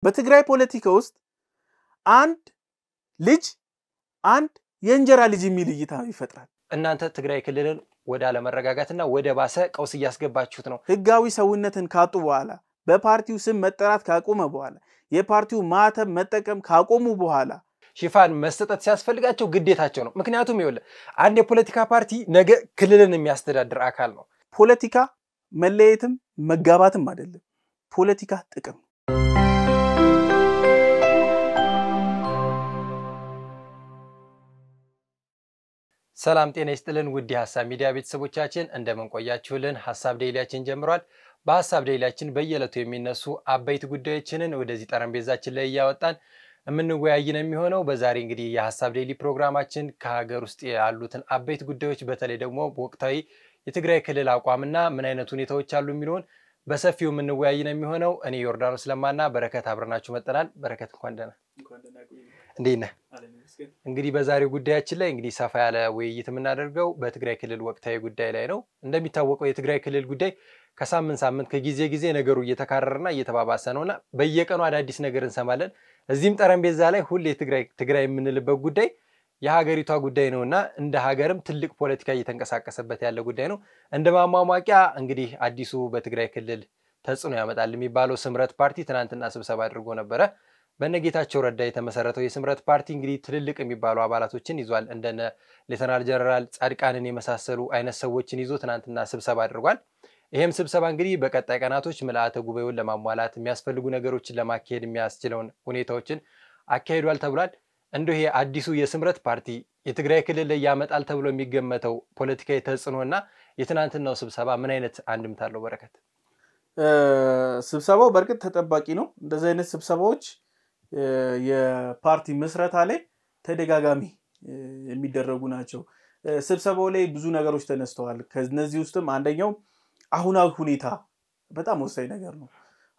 በትግራይ ፖለቲካ ውስጥ አንድ ልጅ አንድ የእንጀራ ልጅ የሚል እይታ ይፈጥራል እናንተ ትግራይ ክልልን ወደ አለመረጋጋትና ወደ ባሰ ቀውስ ያስገባችሁት ነው ህጋዊ ሰውነትን ካጡ በኋላ በፓርቲው ስም መጠራት ካቆመ በኋላ የፓርቲው ማተም መጠቀም ካቆሙ በኋላ ሽፋን መስጠት ሲያስፈልጋቸው ግዴታቸው ነው ምክንያቱም ይወለ አንድ የፖለቲካ ፓርቲ ነገ ክልልን የሚያስተዳድር አካል ነው ፖለቲካ መለየትም መጋባትም አይደለም ፖለቲካ ጥቅም ሰላም ጤና ይስጥልን ውድ ሐሳብ ሚዲያ ቤተሰቦቻችን እንደምን ቆያችሁልን ሐሳብ ዴይሊያችን ጀምሯል በሐሳብ ዴይሊያችን በየለቱ የሚነሱ አበይት ጉዳዮችን ወደዚህ ጠረጴዛችን ላይ ያወጣን ምንወያይ ነው የሚሆነው በዛሬ እንግዲህ የሐሳብ ዴይሊ ፕሮግራማችን ከሀገር ውስጥ ያሉትን አበይት ጉዳዮች በተለይ ደግሞ ወቅታዊ የትግራይ ክልል አቋምና ምን አይነት ሁኔታዎች አሉ የሚሉን በሰፊው ምንወያይ ነው የሚሆነው እኔ ዮርዳኖስ ለማና በረከት አብረናችሁ መጣናል በረከት እንኳን ደህና እንዴት ነህ እንግዲህ በዛሬው ጉዳያችን ላይ እንግዲህ ሰፋ ያለ ውይይት የምናደርገው በትግራይ ክልል ወቅታዊ ጉዳይ ላይ ነው እንደሚታወቀው የትግራይ ክልል ጉዳይ ከሳምንት ከጊዜ ነገሩ እየተካረረና እየተባባሰ ነውና በየቀኑ አዳዲስ ነገር እንሰማለን እዚህም ጠረጴዛ ላይ ሁሌ ትግራይ የምንልበት ጉዳይ የሀገሪቷ ጉዳይ ነውና እንደ ሀገርም ትልቅ ፖለቲካ እየተንቀሳቀሰበት ያለ ጉዳይ ነው እንደ ማማማቂያ እንግዲህ አዲሱ በትግራይ ክልል ተጽዕኖ ያመጣል የሚባለው ስምረት ፓርቲ ትናንትና ስብሰባ አድርጎ ነበር በነጌታቸው ረዳ የተመሰረተው የስምረት ፓርቲ እንግዲህ ትልልቅ የሚባሉ አባላቶችን ይዟል እንደነ ሌተናል ጀነራል ጻድቃንን የመሳሰሉ አይነት ሰዎችን ይዞ ትናንትና ስብሰባ አድርጓል ይሄም ስብሰባ እንግዲህ በቀጣይ ቀናቶች ምልአተ ጉባኤውን ለማሟላት የሚያስፈልጉ ነገሮችን ለማካሄድ የሚያስችለውን ሁኔታዎችን አካሂዷል ተብሏል እንደው ይሄ አዲሱ የስምረት ፓርቲ የትግራይ ክልል ላይ ያመጣል ተብሎ የሚገመተው ፖለቲካዊ ተጽዕኖና የትናንትናው ስብሰባ ምን አይነት አንድምታ አለው በረከት ስብሰባው በርግጥ ተጠባቂ ነው እንደዚህ አይነት ስብሰባዎች የፓርቲ መስረታ ላይ ተደጋጋሚ የሚደረጉ ናቸው ስብሰባው ላይ ብዙ ነገሮች ተነስተዋል ከነዚህ ውስጥም አንደኛው አሁናዊ ሁኔታ በጣም ወሳኝ ነገር ነው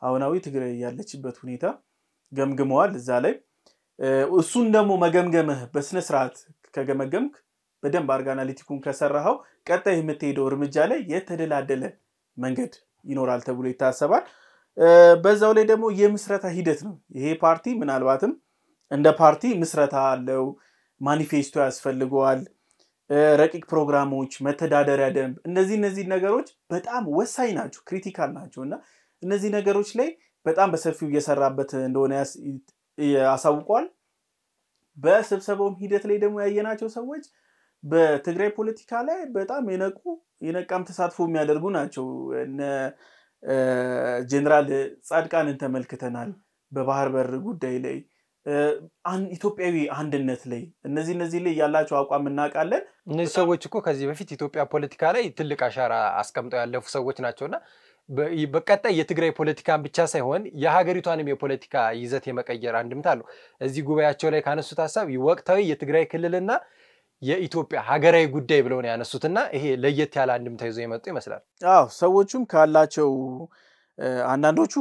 አሁናዊ ትግራይ ያለችበት ሁኔታ ገምግመዋል እዛ ላይ እሱን ደግሞ መገምገምህ በስነ ስርዓት ከገመገምክ በደንብ አርጋናሊቲኩን ከሰራው ቀጣይ የምትሄደው እርምጃ ላይ የተደላደለ መንገድ ይኖራል ተብሎ ይታሰባል በዛው ላይ ደግሞ የምስረታ ሂደት ነው ይሄ ፓርቲ ምናልባትም እንደ ፓርቲ ምስረታ አለው ማኒፌስቶ ያስፈልገዋል ረቂቅ ፕሮግራሞች መተዳደሪያ ደንብ እነዚህ ነገሮች በጣም ወሳኝ ናቸው ክሪቲካል ናቸውና እነዚህ ነገሮች ላይ በጣም በሰፊው እየሰራበት እንደሆነ ያሳውቋል በስብሰባው ሂደት ላይ ደግሞ ያየናቸው ሰዎች በትግራይ ፖለቲካ ላይ በጣም የነቃም ተሳትፎ የሚያደርጉ ናቸው ጀነራል ጻድቃንን ተመልክተናል በባህር በር ጉዳይ ላይ ኢትዮጵያዊ አንድነት ላይ እነዚህ ላይ ያላቸው አቋም እናቃለን እነዚህ ሰዎች እኮ ከዚህ በፊት ኢትዮጵያ ፖለቲካ ላይ ትልቅ አሻራ አስቀምጠው ያለፉ ሰዎች ናቸውና በቀጣይ የትግራይ ፖለቲካን ብቻ ሳይሆን የሀገሪቷንም የፖለቲካ ይዘት የመቀየር አንድምታ አለው እዚህ ጉባኤያቸው ላይ ካነሱት ሐሳብ ወቅታዊ የትግራይ ክልልና የኢትዮጵያ ሀገራዊ ጉዳይ ብለው ነው ያነሱትና ይሄ ለየት ያለ አንድምታ ይዞ የመጡ ይመስላል ሰዎቹም ካላቸው አንዳንዶቹ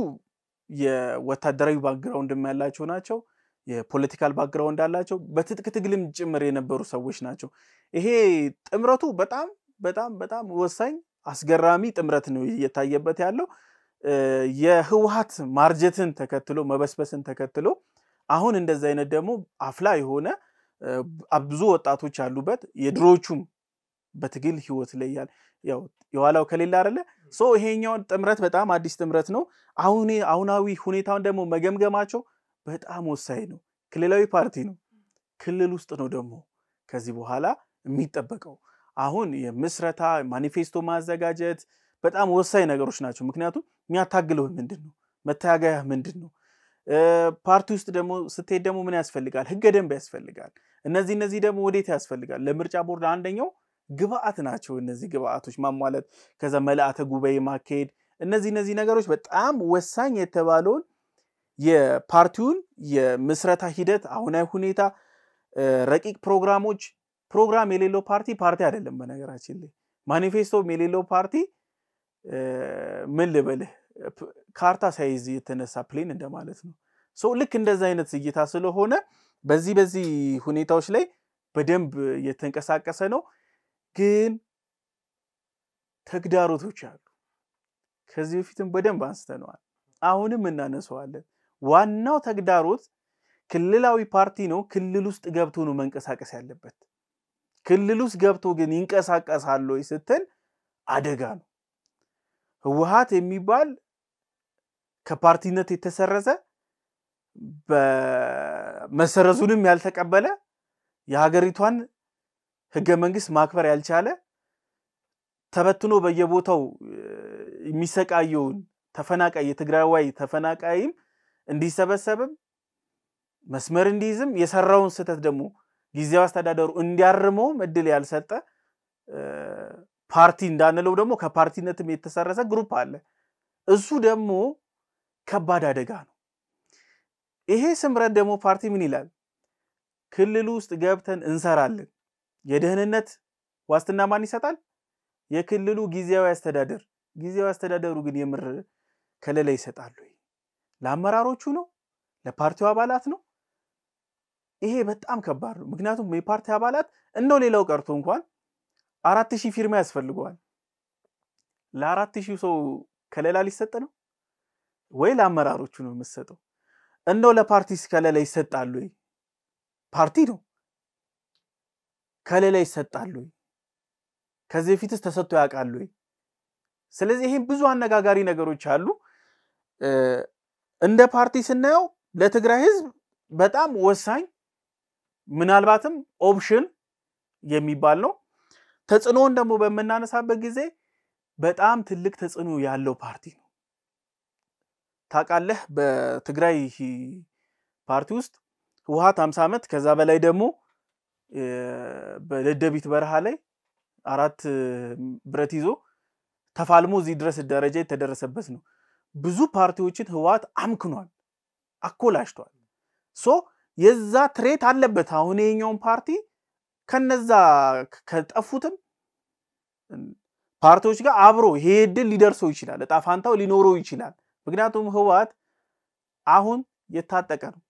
የወታደራዊ ባክግራውንድ ያላቸው ናቸው የፖለቲካል ባክግራውንድ አላቸው በትጥቅ ትግልም ጭምር የነበሩ ሰዎች ናቸው ይሄ ጥምረቱ በጣም ወሳኝ አስገራሚ ጥምረት ነው እየታየበት ያለው የህወሓት ማርጀትን ተከትሎ መበስበስን ተከትሎ አሁን እንደዛ አይነት ደግሞ አፍላ የሆነ ብዙ ወጣቶች ያሉበት የድሮቹም በትግል ህይወት ላይ ያው የዋላው ከሌላ አይደለ ይሄኛው ጥምረት በጣም አዲስ ጥምረት ነው አሁናዊ ሁኔታውን ደግሞ መገምገማቸው በጣም ወሳኝ ነው ክልላዊ ፓርቲ ነው ክልል ውስጥ ነው ደግሞ ከዚህ በኋላ የሚጠበቀው አሁን የምስረታ ማኒፌስቶ ማዘጋጀት በጣም ወሳኝ ነገሮች ናቸው ምክንያቱም የሚያታግለው ምንድነው መታገያ ምንድነው ፓርቲ ውስጥ ደግሞ ስትሄድ ደግሞ ምን ያስፈልጋል ህገ ደንብ ያስፈልጋል እነዚህ ደግሞ ወዴት ያስፈልጋል ለምርጫ ቦርድ አንደኛው ግብአት ናቸው እነዚህ ግብአቶች ማሟላት ከዛ መልአተ ጉባኤ ማካሄድ እነዚህ ነገሮች በጣም ወሳኝ የተባለውን የፓርቲውን የምስረታ ሂደት አሁናዊ ሁኔታ ረቂቅ ፕሮግራም የሌለው ፓርቲ አይደለም በነገራችን ላይ ማኒፌስቶ የሌለው ፓርቲ ምን ልበልህ ካርታ ሳይዝ የተነሳ ፕሌን እንደማለት ነው ልክ እንደዛ አይነት እይታ ስለሆነ በዚህ ሁኔታዎች ላይ በደንብ የተንቀሳቀሰ ነው ግን ተግዳሮቶች አሉ ከዚህ በፊትም በደንብ አንስተናል አሁንም እናነሳዋለን ዋናው ተግዳሮት ክልላዊ ፓርቲ ነው ክልል ውስጥ ገብቶ ነው መንቀሳቀስ ያለበት ክልል ውስጥ ገብቶ ግን ይንቀሳቀሳል ወይ ስትል አደጋ ነው ህወሓት የሚባል ከፓርቲነት የተሰረዘ በመሰረዙንም ያልተቀበለ የሀገሪቷን ህገ መንግስት ማክበር ያልቻለ ተበትኖ በየቦታው የሚሰቃየውን ተፈናቃይ የትግራዋይ ተፈናቃይም እንዲሰበሰብም መስመር እንዲይዝም የሰራውን ስተት ደግሞ ጊዜያዊ አስተዳደሩ እንዲያርመው እድል ያልሰጠ ፓርቲ እንዳንለው ደግሞ ከፓርቲነትም የተሰረዘ ግሩፕ አለ እሱ ደግሞ ከባድ አደጋ ነው ይሄ ስምረት ደግሞ ፓርቲ ምን ይላል ክልሉ ውስጥ ገብተን እንሰራለን የደህንነት ዋስትና ማን ይሰጣል የክልሉ ጊዜያዊ አስተዳደሩ ግን የምር ከለላ ይሰጣሉ ለአመራሮቹ ነው ለፓርቲው አባላት ነው ይሄ በጣም ከባድ ነው ምክንያቱም የፓርቲ አባላት እንደው ሌላው ቀርቶ እንኳን 4000 ፊርማ ያስፈልገዋል ለ4000 ሰው ከለላ ሊሰጥ ነው ወይ ለአመራሮቹ ነው መስጠው እንደው ለፓርቲስ ከለላ ይሰጣሉ ፓርቲ ነው ከለላ ይሰጣሉ ከዚህ በፊትስ ተሰጥቶ ያውቃሉ ስለዚህ ይሄን ብዙ አነጋጋሪ ነገሮች አሉ እንደ ፓርቲ ስናየው ለትግራይ ህዝብ በጣም ወሳኝ ምናልባትም ኦፕሽን የሚባል ነው ተጽኖን ደግሞ በመናነሳበት ጊዜ በጣም ትልቅ ተጽኖ ያለው ፓርቲ ነው ታቃለህ በትግራይ ፓርቲ ውስጥ ህወሓት 50 አመት ከዛ በላይ ደግሞ በደደቢት በረሃ ላይ 4 ብረት ይዞ ተፋልሞ እዚህ ድረስ ደረጃ የተደረሰበት ነው ብዙ ፓርቲዎችን ህወሓት አምክኗል አኮላሽቷል ሶ የዛ ትሬት አለበት አሁን የኛውን ፓርቲ ከነዛ ከጠፉትም ፓርቲዎች ጋር አብሮ ሄድ ሊደርሰው ይችላል ጣፋንታው ሊኖረው ይችላል ምክንያቱም ህወሓት አሁን የታጠቀ ነው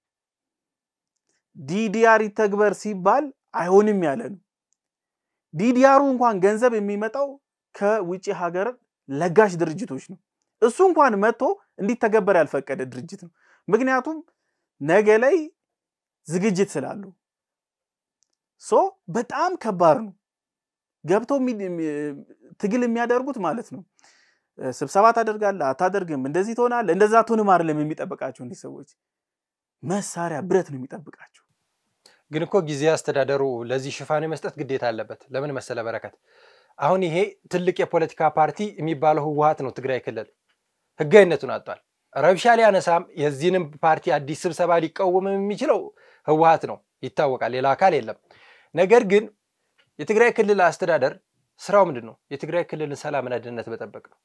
ዲዲአር ይተግበር ሲባል አይሆንም ያለ ነው ዲዲአሩ እንኳን ገንዘብ የሚመጣው ከውጪ ሀገር ለጋሽ ድርጅቶች ነው እሱ እንኳን መጥቶ እንዲተገበር ያልፈቀደ ድርጅት ነው ምክንያቱም ነገ ላይ ዝግጅት ስላሉ ሶ በጣም ከባድ ነው ገብቶ ትግል የሚያደርጉት ማለት ነው ስብሰባ ታደርጋለህ አታደርግም እንደዚህ ትሆናለህ እንደዛ ትሆንም አይደለም የሚጠብቃቸው እንዲ ሰዎች መሳሪያ ብረት ነው የሚጠብቃቸው ግን እኮ ጊዜ አስተዳደሩ ለዚህ ሽፋን መስጠት ግዴታ አለበት ለምን መሰለ በረከት አሁን ይሄ ትልቅ የፖለቲካ ፓርቲ የሚባለው ህወሓት ነው ትግራይ ክልል ህጋዊነቱን አጥቷል ረብሻ ሊያነሳም የዚህንም ፓርቲ አዲስ ስብሰባ ሊቃወም የሚችለው ህወሓት ነው ይታወቃል ሌላ አካል የለም ነገር ግን የትግራይ ክልል አስተዳደር ስራው ምንድነው የትግራይ ክልል ሰላምና ደህንነት መጠበቅ ነው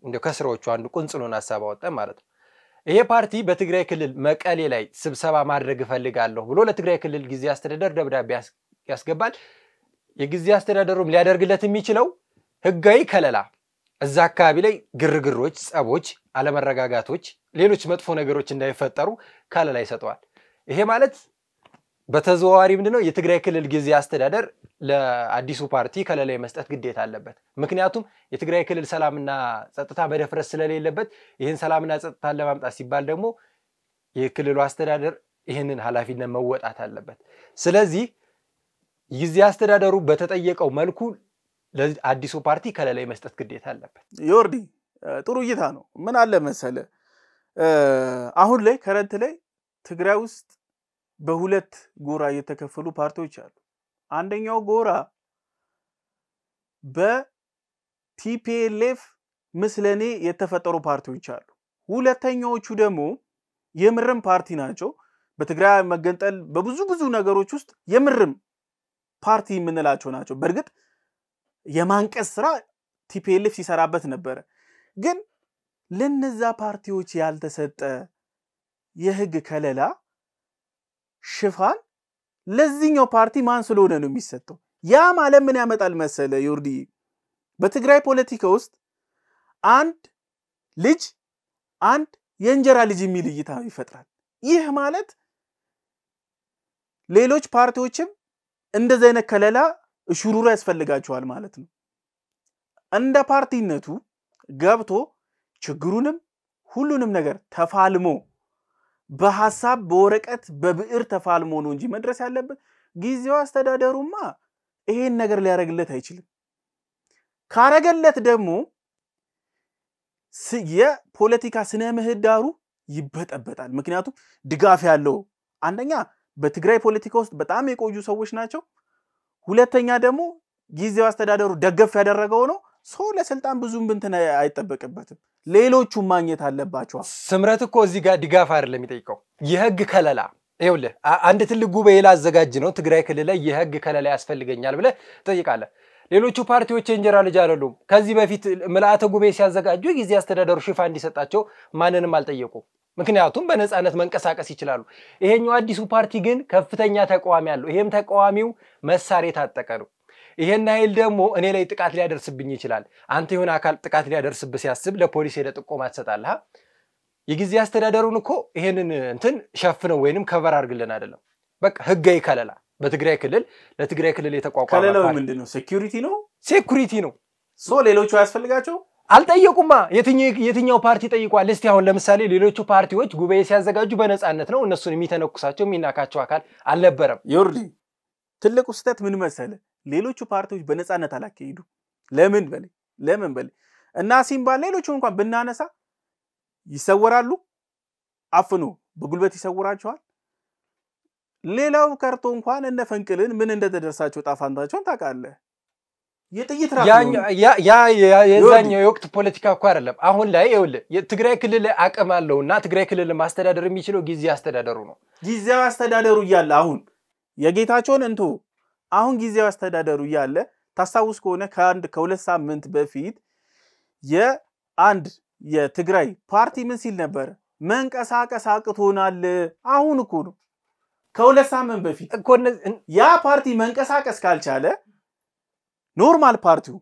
እንደው ከስራዎቹ አንዱ ቁንጽሉን ሐሳብ አወጣ ማለት ነው ይሄ ፓርቲ በትግራይ ክልል መቀሌ ላይ ስብሰባ ማድረግ ፈልጋለሁ ብሎ ለትግራይ ክልል ጊዜ አስተዳደር ደብዳቤ ያስገባል የጊዜ አስተዳደሩም ሊያደርግለት የሚችለው ህጋዊ ከለላ እዛ አካባቢ ላይ ግርግሮች ጸቦች አለመረጋጋቶች ሌሎች መጥፎ ነገሮች እንዳይፈጠሩ ከለላ ይሰጣዋል ይሄ ማለት በተዘዋዋሪ ምንድነው የትግራይ ክልል ጊዜ አስተዳደር ለአዲሱ ፓርቲ ከለላ መስጠት ግዴታ አለበት ምክንያቱም የትግራይ ክልል ሰላምና ጸጥታ በደፍረስ ስለሌለበት ይሄን ሰላምና ጸጥታ ለማምጣት ሲባል ደግሞ የክልሉ አስተዳደር ይሄንን ኃላፊነት መወጣት አለበት ስለዚህ ጊዜ አስተዳደሩ በተጠየቀው መልኩ ለአዲሱ ፓርቲ ከለላ መስጠት ግዴታ አለበት ዮርዲ ጥሩ እይታ ነው ምን አለ መሰለ አሁን ላይ ከረንት ላይ ትግራይ ውስጥ በሁለት ጎራ የተከፈሉ ፓርቲዎች አሉ አንደኛው ጎራ በቲፒኤልኤፍ ምስለኔ የተፈጠሩ ፓርቲዎች አሉ ሁለተኛዎቹ ደግሞ የምርም ፓርቲ ናቸው በትግራይ መገንጠል በብዙ ነገሮች ውስጥ የምርም ፓርቲ ምንላቸው ናቸው በርግጥ የማንቀስ ስራ ቲፒኤልኤፍ ሲሰራበት ነበር ግን ለነዛ ፓርቲዎች ያልተሰጠ የህግ ከለላ ሽፋን ለዚህኛው ፓርቲ ማን ስለሆነ ነው የሚሰጠው ያ ማለት ምን ያመጣል መሰለ ዮርዲ በትግራይ ፖለቲካ ውስጥ አንድ የእንጀራ ልጅ የሚል እይታ ይፈጥራል ይህ ማለት ሌሎች ፓርቲዎችም እንደዚህ አይነት ከለላ ሹሩሩ ያስፈልጋቸዋል ማለት ነው እንደ ፓርቲነቱ ገብቶ ችግሩንም ሁሉንም ነገር ተፋልሞ በሐሳብ በወረቀት በብዕር ተፋልሞ ነው እንጂ መድረስ ያለበት ጊዜው አስተዳደሩማ ይሄን ነገር ሊያረግለት አይችልም ካረገለት ደግሞ የፖለቲካ ስነ ምህዳሩ ይበጠበጣል ምክንያቱም ድጋፍ ያለው አንደኛ በትግራይ ፖለቲካ ውስጥ በጣም የቆዩ ሰዎች ናቸው ሁለተኛ ደግሞ ጊዜው አስተዳደሩ ደገፍ ያደረገው ነው ሶ ለስልጣን ብዙም እንትን አይጠበቅበትም ሌሎቹ ማግኘት አለባቸው ስምረት እኮ እዚህ ጋር ድጋፍ አይደለም የሚጠይቀው የህግ ከለላ ይኸውልህ አንድ ትልቅ ጉባኤ ላዘጋጅ ነው ትግራይ ክልል ላይ የህግ ከለላ ያስፈልገኛል ብለ ጠይቃለህ ሌሎቹ ፓርቲዎች እንጀራ ልጅ አይደሉም ከዚህ በፊት ምልአተ ጉባኤ ሲያዘጋጁ ጊዜ አስተዳደሩ ሽፋን እንዲሰጣቸው ማንንም አልጠየቁ ምክንያቱም በነፃነት መንቀሳቀስ ይችላሉ ይሄኛው አዲሱ ፓርቲ ግን ከፍተኛ ተቃዋሚ ያለው ይሄም ተቃዋሚው መሳሪያ ታጠቀ ነው ይሄን ኃይል ደግሞ እኔ ላይ ጥቃት ሊያደርስብኝ ይችላል አንተ ይሁን አካል ጥቃት ሊያደርስብ ሲያስብ ለፖሊስ ሄደ ጥቆማ ትሰጣለህ የጊዜ አስተዳደሩን እኮ ይሄንን እንትን ሸፍነው ወይንም ከቨር አድርግልን አይደለም በቃ ህጋዊ ከለላ በትግራይ ክልል ለትግራይ ክልል የተቋቋመ ከለላው ምንድነው ሴኩሪቲ ነው ሶ ሌሎቹ ያስፈልጋቸው አልጠየቁማ የትኛው ፓርቲ ጠይቋል እስቲ አሁን ለምሳሌ ሌሎቹ ፓርቲዎች ጉባኤ ሲያዘጋጁ በነፃነት ነው እነሱን የሚተነኩሳቸው የሚናካቸው አካል አልነበረም ዮርዲ ትልቁ ስህተት ምን መሰለ ሌሎቹ ፓርቲዎች በነፃነት አላከይዱ ለምን በለ እና ሲምባል ሌሎቹ እንኳን ብናነሳ ይሰወራሉ አፍኑ በጉልበት ይሰውራቸዋል ሌላው ከርቶ እንኳን እነ ፈንቅልን ምን እንደተደረሳቸው ጣፋንታቸውን ታውቃለህ የጥይት ራፍ ያ የዛኛው የወቅት ፖለቲካ እኮ አይደለም አሁን ላይ ይኸውልህ የትግራይ ክልል አቅም አለውና ትግራይ ክልል ማስተዳደር የሚችለው ጊዜ አስተዳደሩ ነው ጊዜው አስተዳደሩ ይያለ አሁን የጌታቸውን እንቱ አሁን ጊዜው አስተዳደሩ ይያለ ታሳውስ ከሆነ ከሁለት ሳምንት በፊት የአንድ የትግራይ ፓርቲ ምን ሲል ነበር መንቀሳቀስ አቅቶናል አሁን እኮ ነው ከሁለት ሳምንት በፊት እኮ ያ ፓርቲ መንቀሳቀስ ካልቻለ ኖርማል ፓርቲው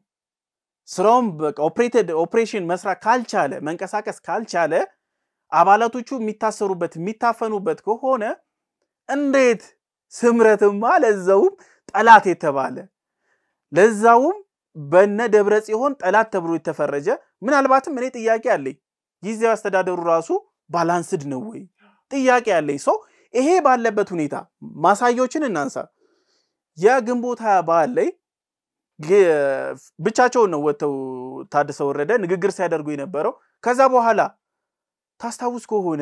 ስራውን በቃ ኦፕሬሽን መስራት ካልቻለ መንቀሳቀስ ካልቻለ አባላቶቹ የሚታሰሩበት የሚታፈኑበት ከሆነ እንዴት ስምረትማ ለዛውም ጠላት የተባለ ለዛውም በነ ደብረጽዮን ጠላት ተብሎ የተፈረጀ ምናልባትም እኔ ጥያቄ አለኝ ጊዜው አስተዳደሩ ራሱ ባላንስድ ነው ወይ ጥያቄ አለኝ ሶ ይሄ ባለበት ሁኔታ ማሳያዎችን እናንሳ የግንቦት 20 በዓል ላይ ብቻቸውን ነው ወተው ታደሰ ወረደ ንግግር ሲያደርጉ የነበረው ከዛ በኋላ ታስታውስ ከሆነ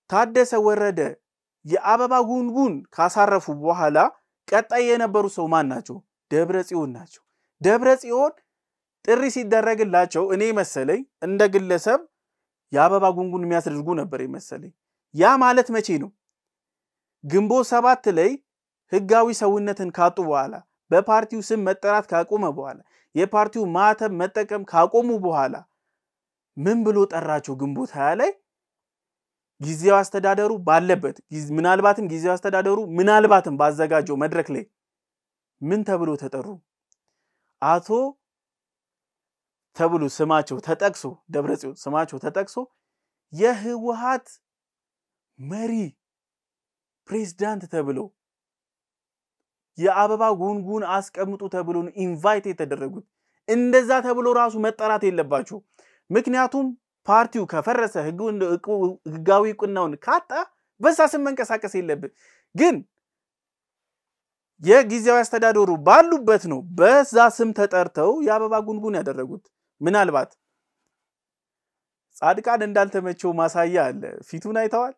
ታደሰ ወረደ የአበባ ጉንጉን ካሳረፉ በኋላ ቀጣይ የነበሩ ሰው ማን ናቸው ደብረጽዮን ናቸው ደብረጽዮን ጥሪ ሲደረግላቸው እኔ መሰለኝ እንደ ግለሰብ የአበባ ጉንጉን የሚያስደርጉ ነበር መሰለኝ ያ ማለት መቼ ነው ግንቦት 7 ላይ ህጋዊ ሰውነትን ካጡ በኋላ በፓርቲው ስም መጠራት ካቆመ በኋላ የፓርቲው ማተብ መጠቀም ካቆሙ በኋላ ምን ብሎ ጠራቸው ግንቦት 20 ላይ ጊዜው አስተዳደሩ ባለበት ምናልባትም ጊዜው አስተዳደሩ ምናልባትም ባዘጋጀው መድረክ ላይ ምን ተብሎ ተጠሩ አቶ ተብሎ ስማቸው ተጠቅሶ ደብረጽዮን ስማቸው ተጠቅሶ የህወሓት መሪ ፕሬዝዳንት ተብሎ የአበባ ጉንጉን አስቀምጡ ተብሎ ኢንቫይት የተደረጉት እንደዛ ተብሎ ራሱ መጠራት የለባቸው ምክንያቱም ፓርቲው ከፈረሰ ህጋዊ ቁናውን ካጣ በዛ ስም መንቀሳቀስ የለበት ግን የጊዜው አስተዳደሩ ባሉበት ነው በዛ ስም ተጠርተው የአበባ ጉንጉን ያደረጉት ምናልባት ጻድቃን እንዳልተመቸው ማሳያ አለ ፊቱን አይተዋል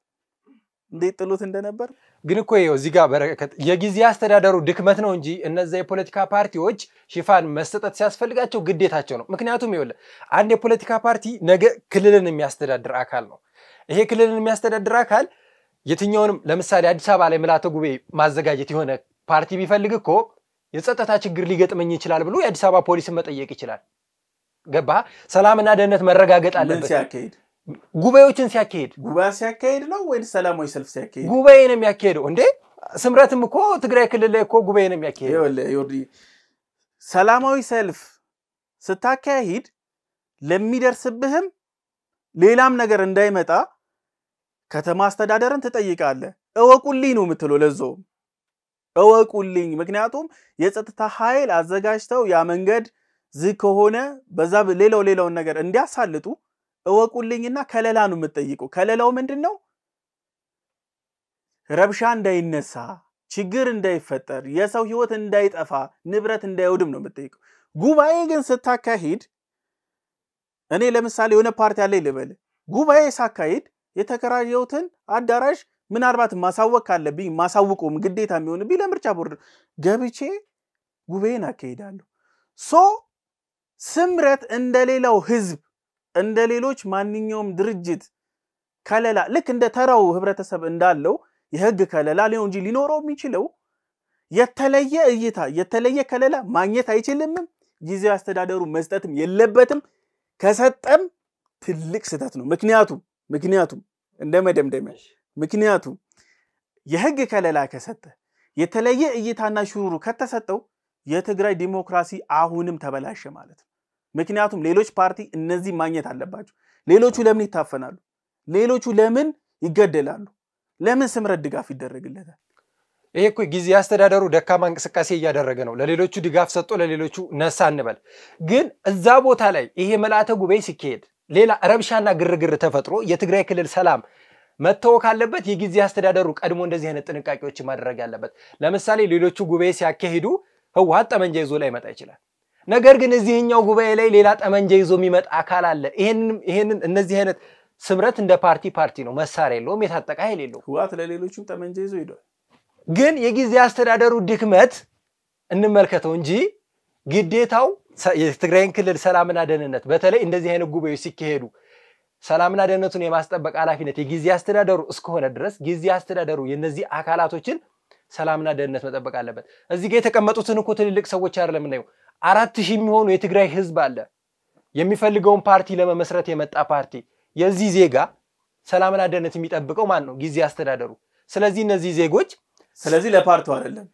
እንዴት ጥሎት እንደነበር ግን እኮ ይኸው እዚህ ጋር በረከት የጊዜ አስተዳደሩ ድክመት ነው እንጂ እነዛ የፖለቲካ ፓርቲዎች ሽፋን መስጠት ሲያስፈልጋቸው ግዴታቸው ነው ምክንያቱም ይኸውልህ አንድ የፖለቲካ ፓርቲ ነገ ክልልን የሚያስተዳድር አካል ነው ይሄ ክልልን የሚያስተዳድር አካል የትኛውንም ለምሳሌ አዲስ አበባ ላይ ምልአተ ጉባኤ ማዘጋጀት የሆነ ፓርቲ ቢፈልግ እኮ የጸጥታ ችግር ሊገጥመኝ ይችላል ብሎ የአዲስ አበባ ፖሊስን መጠየቅ ይችላል ገባ ሰላምና ደህንነት መረጋገጥ አለበት ጉባኤዎችን ሲያካሄድ ነው ወይስ ሰላማዊ ሰልፍ ሲያካሄድ ጉባኤ ነው የሚያካሄደው እንዴ ስምረትም እኮ ትግራይ ክልል ላይ እኮ ጉባኤ ነው የሚያካሄደው ይወርዲ ሰላማዊ ሰልፍ ስታካሄድ ለሚደርስብህም ሌላም ነገር እንዳይመጣ ከተማ አስተዳደርን ትጠይቃለህ እወቁልኝ ነው የምትለው ለዛው እወቁልኝ ምክንያቱም የጸጥታ ኃይል አዘጋጅተው ያ መንገድ ዝግ ከሆነ በዛ ሌላው ነገር እንዲያሳልጡ እወቁልኝና ከለላ ነው የምትጠይቀው ከለላው ምንድነው ረብሻ እንዳይነሳ ችግር እንዳይፈጠር የሰው ህይወት እንዳይጠፋ ንብረት እንዳይወድም ነው የምትጠይቀው ጉባኤ ግን ስታካሂድ እኔ ለምሳሌ የሆነ ፓርቲ አለ ይልበል ጉባኤ ሳካሂድ የተከራየውትን አዳራሽ ምናልባት ማሳወቅ ካለብኝ ማሳውቁም ግዴታ የሚሆንብኝ ለምርጫ ቦርድ ገብቼ ጉባኤን አካሂዳለሁ ሶ ስምረት እንደሌላው ህዝብ እንደሌሎች ማንኛውም ድርጅት ከለላ ልክ እንደ ተራው ህብረተሰብ እንዳለው የህግ ከለላ ሊሆን እንጂ ሊኖረው የሚችለው የተለየ እይታ የተለየ ከለላ ማግኘት አይችልም ጊዜው አስተዳደሩ መስጠትም የለበትም ከሰጠም ትልቅ ስህተት ነው ምክንያቱም እንደመደምደሚያ ምክንያቱም የህግ ከለላ ከሰጠ የተለየ እይታና ሽሩሩ ከተሰጠው የትግራይ ዲሞክራሲ አሁንም ተበላሸ ማለት ነው ምክንያቱም ሌሎች ፓርቲ እነዚህ ማግኘት አለባቸው ሌሎቹ ለምን ይታፈናሉ ሌሎቹ ለምን ይገደላሉ ለምን ስምረት ድጋፍ ይደረግለታል ይሄ እኮ ጊዜ አስተዳደሩ ደካማ እንቅስቃሴ እያደረገ ነው ለሌሎቹ ድጋፍ ሰጥቶ ለሌሎቹ ነሳ እንበል ግን እዛ ቦታ ላይ ይሄ መላእተ ጉባኤ ሲካሄድ ሌላ ረብሻና ግርግር ተፈጥሮ የትግራይ ክልል ሰላም መተው ካለበት የጊዜ አስተዳደሩ ቀድሞ እንደዚህ አይነት ጥንቃቄዎች ማድረግ ያለበት ለምሳሌ ሌሎቹ ጉባኤ ሲያካሂዱ ህወሓት ጠመንጃ ይዞ ላይ መጣ ይችላል ነገር ግን እዚህኛው ጉባኤ ላይ ሌላ ጠመንጃ ይዞ የሚመጣ አካል አለ ይሄንን እነዚህ አይነት ስምረት እንደ ፓርቲ ነው መሳሪያ የለውም የታጠቀ ኃይል የለውም ህወሓት ለሌሎቹ ጠመንጃ ይዞ ሄዷል ግን የጊዜ አስተዳደሩ ድክመት እንመልከተው እንጂ ግዴታው የትግራይን ክልል ሰላምና ደህንነት በተለይ እንደዚህ አይነት ጉባኤዎች ሲካሄዱ ሰላምና ደህንነቱን የማስጠበቅ ኃላፊነት የጊዜ አስተዳደሩ እስከሆነ ድረስ ጊዜ አስተዳደሩ የነዚህ አካላቶችን ሰላምና ደህንነት መጠበቅ አለበት እዚህ ጋር የተቀመጡትን እኮ ትልልቅ ሰዎች አይደለም ነው 4000 የሚሆኑ የትግራይ ህዝብ አለ የሚፈልገውን ፓርቲ ለመመስረት የመጣ ፓርቲ የዚህ ዜጋ ሰላምና ደህንነት የሚጠብቀው ማን ነው ጊዜ አስተዳደሩ ስለዚህ እነዚህ ዜጎች ስለዚህ ለፓርቲው አይደለም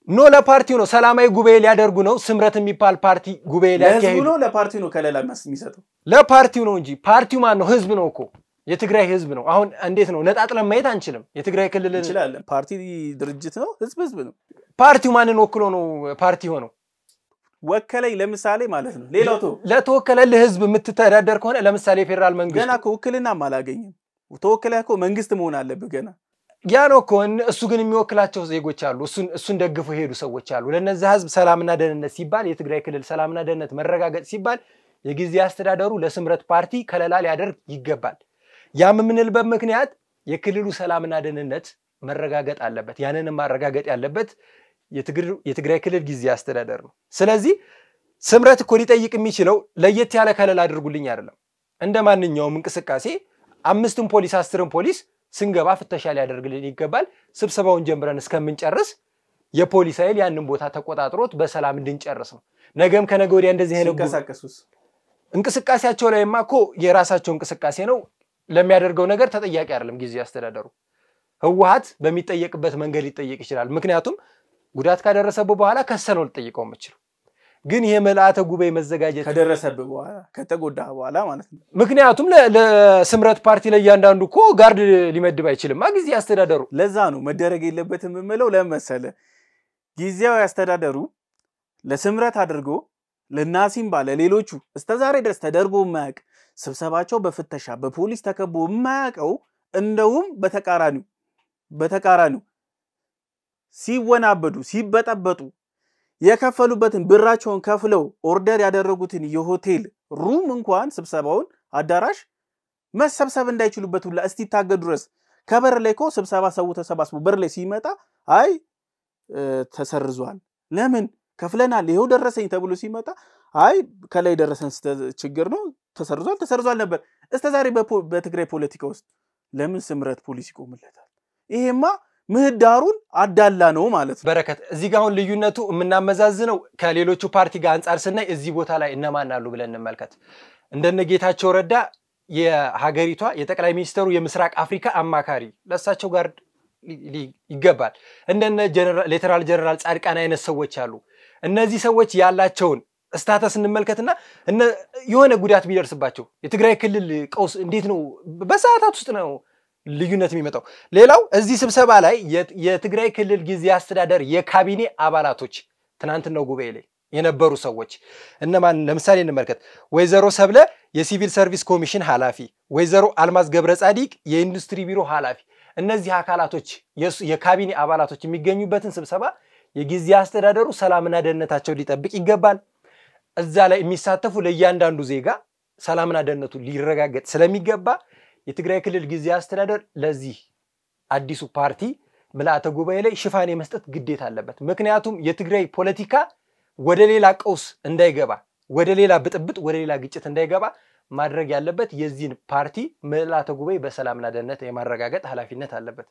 ኖ ለፓርቲው ነው ሰላማዊ ጉባኤ ሊያደርጉ ነው ስምረት የሚባል ፓርቲ ጉባኤ ሊያካሂዱ ነው ለፓርቲው ነው ከለላ የሚሰጠው ለፓርቲው ነው እንጂ ፓርቲው ማን ነው ህዝብ ነው እኮ የትግራይ ህዝብ ነው አሁን እንዴት ነው ነጣጥለን ማየት አንችልም የትግራይ ክልል ይችላል ፓርቲ ድርጅት ነው ህዝብ ነው ፓርቲው ማንን ወክሎ ነው ፓርቲ ሆነው ወከለኝ ለምሳሌ ማለት ነው ሌላው ለተወከለለ ህዝብ የምትተዳደር ከሆነ ለምሳሌ ፌደራል መንግስት ገና ከውክልና ማላገኝም ተወከለህ እኮ መንግስት መሆን አለበት ገና ያ ነው እኮ እሱ ግን የሚወክላቸው ዜጎች አሉ እሱን ደግፈው ሄዱ ሰዎች አሉ ለነዛ ህዝብ ሰላምና ደህንነት ሲባል የትግራይ ክልል ሰላምና ደህንነት መረጋገጥ ሲባል የጊዜ አስተዳደሩ ለስምረት ፓርቲ ከለላ ሊያደርግ ይገባል ያም ምንልበት ምክንያት የክልሉ ሰላምና ደህንነት መረጋገጥ አለበት ያንንም ማረጋገጥ ያለበት የትግራይ ክልል ጊዜ አስተዳደር ነው ስለዚህ ስምረት እኮ ሊጠይቅ የሚችለው ለየት ያለ ከለላ አድርጉልኝ አይደለም እንደማንኛውም እንቅስቃሴ 5 ፖሊስ 10 ፖሊስ ስንገባ ፍተሻ ሊያደርግልን ይገባል ስብሰባውን ጀምረን እስከምንጨርስ የፖሊስ ኃይል ያንን ቦታ ተቆጣጥሮት በሰላም እንድንጨርስ ነው ነገም ከነገ ወዲያ እንደዚህ አይነት እንቅስቃሴያቸው ላይማ እኮ የራሳቸው እንቅስቃሴ ነው ለሚያደርገው ነገር ተጠያቂ አይደለም ጊዜ አስተዳደሩ ህወሓት በሚጠየቅበት መንገድ ሊጠየቅ ይችላል ምክንያቱም ጉዳት ካደረሰበ በኋላ ከሰነው ሊጠይቀው የምችል ግን ይሄ መላእተ ጉባኤ መዘጋጀት ከደረሰበ በኋላ ከተጎዳ በኋላ ማለት ነው ምክንያቱም ለስምረት ፓርቲ ላይ ያንዳንዱ እኮ ጋርድ ሊመድብ አይችልም ጊዜ አስተዳደሩ ለዛ ነው መደረግ የለበትም የምለው ለመሰለ ጊዜው ያስተዳደሩ ለስምረት አድርጎ ለናሲም ባለ ሌሎቹ እስከዛሬ ድረስ ተደርጎ ማያቅ ስብሰባቸው በፍተሻ በፖሊስ ተከቦ ማያቀው እንደውም በተቃራኒው ሲወናበዱ ሲበጠበጡ የከፈሉበትን ብራቸውን ከፍለው ኦርደር ያደረጉትን የሆቴል ሩም እንኳን ስብሰባውን አዳራሽ መሰብሰብ እንዳይችሉበት ሁላ እስቲ ታገዱ ድረስ ከበር ላይ እኮ ስብሰባ ሰው ተሰባስቦ በር ላይ ሲመጣ አይ ተሰርዟል ለምን ከፍለናል ይሄው ደረሰኝ ተብሎ ሲመጣ አይ ከላይ ደረሰን ችግር ነው ተሰርዟል ነበር እስከዛሬ በትግራይ ፖለቲካ ውስጥ ለምን ስምረት ፖሊስ ይቆምለታል ይሄማ ምህዳሩን አዳላ ነው ማለት በረከት እዚህ ጋር አሁን ልዩነቱ የምናመዛዝነው ከሌሎቹ ፓርቲ ጋር አንፃር ስናይ እዚህ ቦታ ላይ እነማን አሉ ብለን እንመልከት እንደነ ጌታቸው ረዳ የሀገሪቷ የጠቅላይ ሚኒስትሩ የምስራቅ አፍሪካ አማካሪ ለሳቸው ጋር ይገባል እንደነ ሌተናል ጀነራል ጻድቃን አይነት ሰዎች አሉ እነዚህ ሰዎች ያላቸውን ስታተስ እንመልከትና የሆነ ጉዳት ቢደርስባቸው የትግራይ ክልል ቀውስ እንዴት ነው በሰዓታት ውስጥ ነው ልዩነት የሚመጣው ሌላው እዚህ ስብሰባ ላይ የትግራይ ክልል ጊዜ አስተዳደር የካቢኔ አባላቶች ትናንትናው ጉባኤ ላይ የነበሩ ሰዎች እነማን ለምሳሌ እንመልከት ወይዘሮ ሰብለ የሲቪል ሰርቪስ ኮሚሽን ኃላፊ ወይዘሮ አልማዝ ገብረ ጻዲቅ የኢንዱስትሪ ቢሮ ኃላፊ እነዚህ አካላቶች የካቢኔ አባላቶች የሚገኙበትን ስብሰባ የጊዜ አስተዳደሩ ሰላምና ደህንነታቸው ሊጠብቅ ይገባል እዛ ላይ የሚሳተፉ ለእያንዳንዱ ዜጋ ሰላምና ደህንነቱ ሊረጋገጥ ስለሚገባ የትግራይ ክልል ጊዜ አስተዳደር ለዚህ አዲሱ ፓርቲ ምልአተ ጉባኤ ላይ ሽፋን የመስጠት ግዴታ አለበት ምክንያቱም የትግራይ ፖለቲካ ወደ ሌላ ቀውስ እንዳይገባ ወደ ሌላ ብጥብጥ ወደ ሌላ ግጭት እንዳይገባ ማድረግ ያለበት የዚህን ፓርቲ ምልአተ ጉባኤ በሰላምና ደህንነት የማረጋገጥ ኃላፊነት አለበት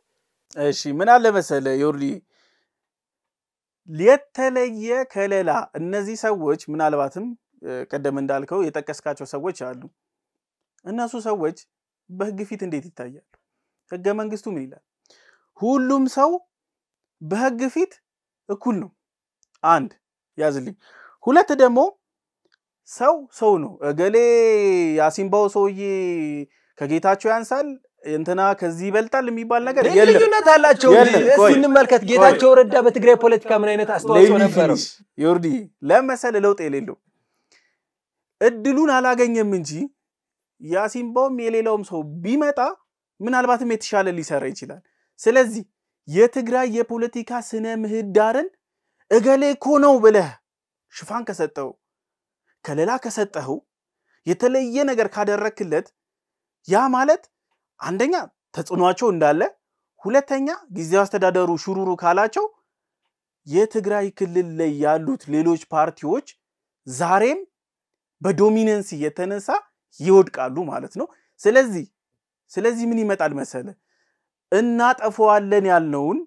እሺ ምን አለ መሰለ ዮርዲ የተለየ ከለላ እነዚህ ሰዎች ምናልባትም ቀደም እንዳልከው የጠቀስካቸው ሰዎች አሉ እነሱ ሰዎች በህግ ፊት እንዴት ይታያሉ ህገ መንግስቱ ምን ይላል ሁሉም ሰው በህግ ፊት እኩል ነው አንድ ያዝልኝ ሁለት ደግሞ ሰው ነው እገሌ ያሲምባው ሰውዬ ከጌታቸው ያንሳል እንትና ከዚህ ይበልጣል የሚባል ነገር የለም ልዩነት አላቸው እንመልከት ጌታቸው ረዳ በትግራይ ፖለቲካ ምን አይነት አስተዋጽኦ ነበር ዮርዲ ለመሰለ ለውጥ የሌለው እድሉን አላገኘም እንጂ ያሲምባውም የሌላውም ሰው ቢመጣ ምናልባትም የተሻለ ሊሰራ ይችላል ስለዚህ የትግራይ የፖለቲካ ስነ ምህዳርን እገሌ እኮ ነው ብለህ ሽፋን ከሰጠው ከለላ ከሰጠው የተለየ ነገር ካደረክለት ያ ማለት አንደኛ ተጽኗቸው እንዳለ ሁለተኛ ጊዜያዊ አስተዳደሩ ሹሩሩ ካላቸው የትግራይ ክልል ላይ ያሉት ሌሎች ፓርቲዎች ዛሬም በዶሚናንስ የተነሳ ይወድቃሉ ማለት ነው ስለዚህ ምን ይመጣል መሰለ እናጠፋዋለን ያልነውን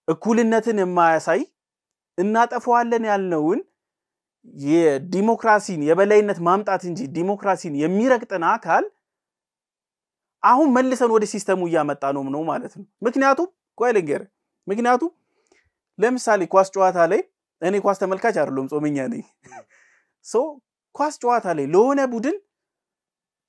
እኩልነትን የማያሳይ እናጠፋዋለን ያልነውን የዲሞክራሲን የበላይነት ማምጣት እንጂ ዲሞክራሲን የሚረግጥና አካል አሁን መልሰን ወደ ሲስተሙ ያመጣ ነው ማለት ነው ምክንያቱም ምክንያቱም ለምሳሌ ኳስ ጨዋታ ላይ እኔ ኳስ ተመልካች አይደለም ጾመኛ ነኝ ኳስ ጨዋታ ላይ ለሆነ ቡድን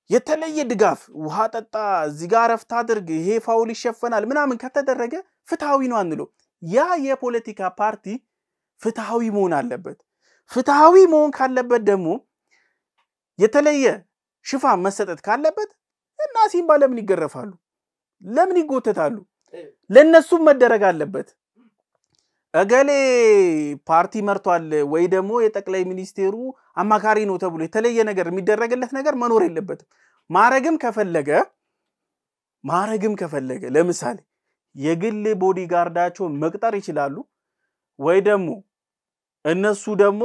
የተለየ ድጋፍ ውሃ ጠጣ እዚህ ጋር ረፍታ አድርግ ይሄ ፋውል ይሸፈናል ምናምን ከተደረገ ፍትሃዊ ነው አንለው ያ የፖለቲካ ፓርቲ ፍትሃዊ መሆን አለበት ፍትሃዊ መሆን ካለበት ደግሞ የተለየ ሽፋን መሰጠት ካለበት እና ሲምባ ለምን ይገረፋሉ ለምን ይጎተታሉ ለነሱ መደረግ አለበት እገሌ ፓርቲ መርቷል ወይ ደግሞ የጠቅላይ ሚኒስቴሩ አማካሪ ነው ተብሎ የተለየ ነገር የሚደረግለት ነገር መኖር የለበትም ማረግም ከፈለገ ለምሳሌ የግል ቦዲጋርዳቸው መቅጠር ይችላሉ ወይ ደግሞ እነሱ ደግሞ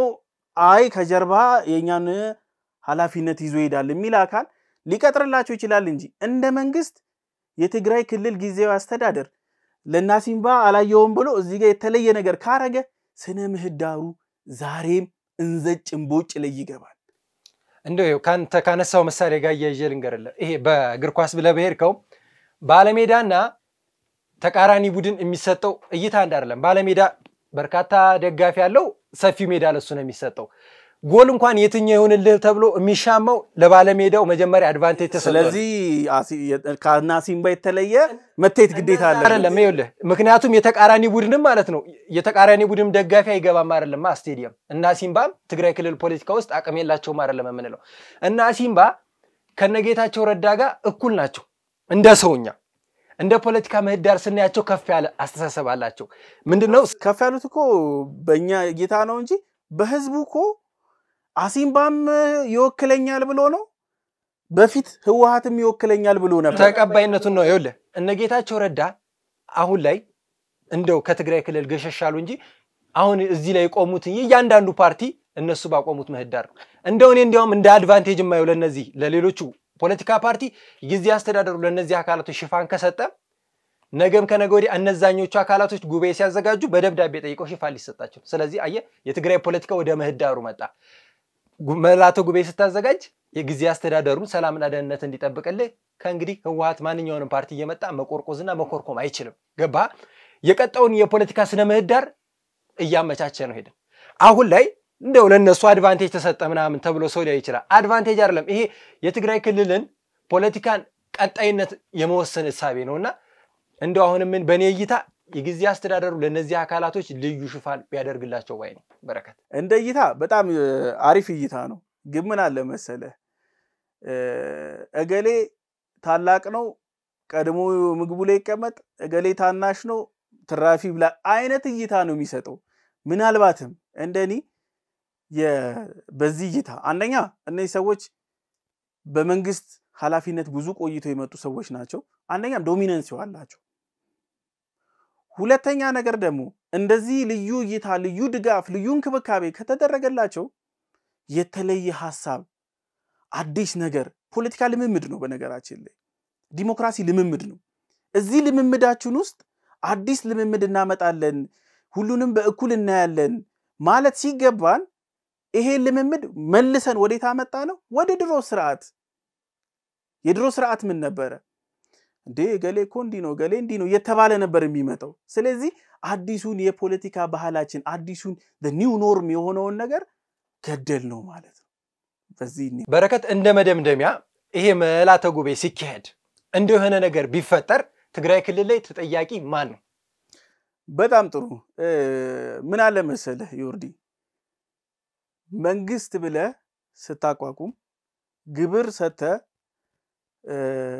አይ ከጀርባ የኛን ኃላፊነት ይዞ ይዳል የሚል አካል ሊቀጥርላቸው ይችላል እንጂ እንደ መንግስት የትግራይ ክልል ጊዜያዊ አስተዳደር ለናሲምባ አላየውም ብሎ እዚህ ጋር የተለየ ነገር ካረገ ስነ ምህዳሩ ዛሬም እንዘጭምቦጭ ላይ ይገባል እንደው ካንተ ካነሳው መሳሪያ ጋር ያይጀል እንገርለ ይሄ በእግር ኳስ ብለበሄርከው ባለሜዳና ተቃራኒ ቡድን የሚሰጠው እይታ አይደለም ባለሜዳ በርካታ ደጋፊ ያለው ሰፊ ሜዳ ለሱ ነው የሚሰጠው ጎል እንኳን የትኛው ይሆንልህ ተብሎ የሚሻማው ለባለሜዳው መጀመሪያ አድቫንቴጅ ተሰጥቷል ስለዚህ ካናሲምባ የተለየ መተት ግዴታ አለ አይደለም ይኸውልህ ምክንያቱም የተቃራኒ ቡድንም ማለት ነው የተቃራኒ ቡድንም ደጋፊ አይገባም አይደለም ስቴዲየም እና ሲምባም ትግራይ ክልል ፖለቲካ ውስጥ አቅም የላቸውም አይደለም የምንለው እና ሲምባ ከነጌታቸው ረዳ ጋር እኩል ናቸው እንደ ሰውኛ እንደ ፖለቲካ ምህዳር ስናያቸው ከፍ ያለ አስተሳሰብ አላቸው ምንድነው ከፍ ያሉት እኮ በእኛ ጌታ ነው እንጂ በህዝቡ እኮ አሲምባም ይወክለኛል ብሎ ነው በፊት ህወሓትም ይወክለኛል ብሎ ነበር ተቀባይነቱን ነው ይኸውልህ እነጌታቸው ረዳ አሁን ላይ እንደው ከትግራይ ክልል ገሸሻሉ እንጂ አሁን እዚህ ላይ ቆሙት እያንዳንዱ ፓርቲ እነሱ ባቆሙት ምህዳር ነው እንደው እኔ እንዲያውም እንደ አድቫንቴጅ ማየው ለነዚህ ለሌሎቹ ፖለቲካ ፓርቲ ጊዜ አስተዳደሩ ለነዚህ አካላቶች ሽፋን ከሰጠ ነገም ከነገ ወዲያ እነዛኞቹ አካላቶች ጉባኤ ሲያዘጋጁ በደብዳቤ ጠይቀው ሽፋን ሊሰጣቸው ስለዚህ አየ የትግራይ ፖለቲካ ወደ ምህዳሩ መጣ መላቶ ጉባኤ ስታዘጋጅ የጊዜ አስተዳደሩን ሰላምና ደህንነት እንዲጠብቅልህ ከእንግዲህ ህወሓት ማንኛውንም ፓርቲ እየመጣ መቆርቆዝና መኮርኮም አይችልም ገባ የቀጣውን የፖለቲካ ስነ ምህዳር እያመቻቸ ነው ሄደ አሁን ላይ እንደው ለነሱ አድቫንቴጅ ተሰጠ ምናምን ተብሎ ሰው ላይ ይችላል አድቫንቴጅ አይደለም ይሄ የትግራይ ክልልን ፖለቲካን ቀጣይነት የመወሰን ሐሳቤ ነውና እንደው አሁን ምን በኔ እይታ የጊዜ አስተዳደሩ ለነዚህ አካላቶች ልዩ ሽፋን ቢያደርግላቸው ወይ ነው በረከት እንደ እይታ በጣም አሪፍ እይታ ነው ግን ምን አለ መሰለ እገሌ ታላቅ ነው ቀድሞ ምግቡ ላይ ይቀመጥ እገሌ ታናሽ ነው ትራፊ ብላ አይነት እይታ ነው የሚሰጠው ምናልባትም እንደኔ በዚህ እይታ አንደኛ እነዚህ ሰዎች በመንግስት ኃላፊነት ብዙ ቆይቶ የመጡ ሰዎች ናቸው አንደኛም ዶሚናንስ ይዋላቸው ሁለተኛ ነገር ደግሞ እንደዚህ ልዩ እይታ ልዩ ድጋፍ ልዩ እንክብካቤ ከተደረገላቸው የተለየ ሐሳብ አዲስ ነገር ፖለቲካ ልምምድ ነው በነገራችን ላይ ዲሞክራሲ ልምምድ ነው እዚህ ልምምዳችን ውስጥ አዲስ ልምምድ እናመጣለን ሁሉንም በእኩል እናያለን ማለት ሲገባን ይሄ ልምምድ መልሰን ወዴት አመጣ ነው ወደ ድሮ ስርዓት የድሮ ስርዓት ምን ነበር እንዴ ገሌ ኮንዲ ነው ገሌ እንዲ ነው የተባለ ነበር የሚመጣው ስለዚህ አዲሱን የፖለቲካ ባህላችን አዲሱን the new norm የሆነውን ነገር ገደል ነው ማለት ነው በዚህ በረከት እንደ መደምደሚያ ይሄ መላተ ጉባኤ ሲካሄድ እንደሆነ ነገር ቢፈጠር ትግራይ ክልል ላይ ተጠያቂ ማን ነው በጣም ጥሩ ምን አለ መሰለህ ዮርዲ መንግስት ብለ ስታቋቁም ግብር ሰተ